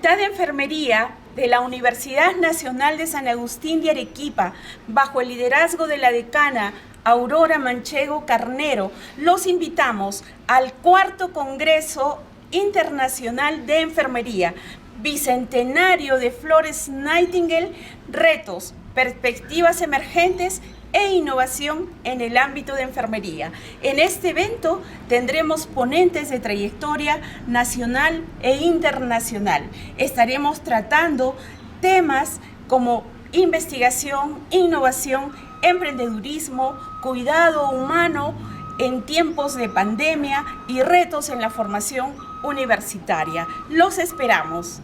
Facultad de Enfermería de la Universidad Nacional de San Agustín de Arequipa, bajo el liderazgo de la decana Aurora Manchego Carnero, los invitamos al cuarto Congreso Internacional de Enfermería, Bicentenario de Florence Nightingale, retos, perspectivas emergentes e innovación en el ámbito de enfermería. En este evento tendremos ponentes de trayectoria nacional e internacional. Estaremos tratando temas como investigación, innovación, emprendedurismo, cuidado humano en tiempos de pandemia y retos en la formación universitaria. Los esperamos.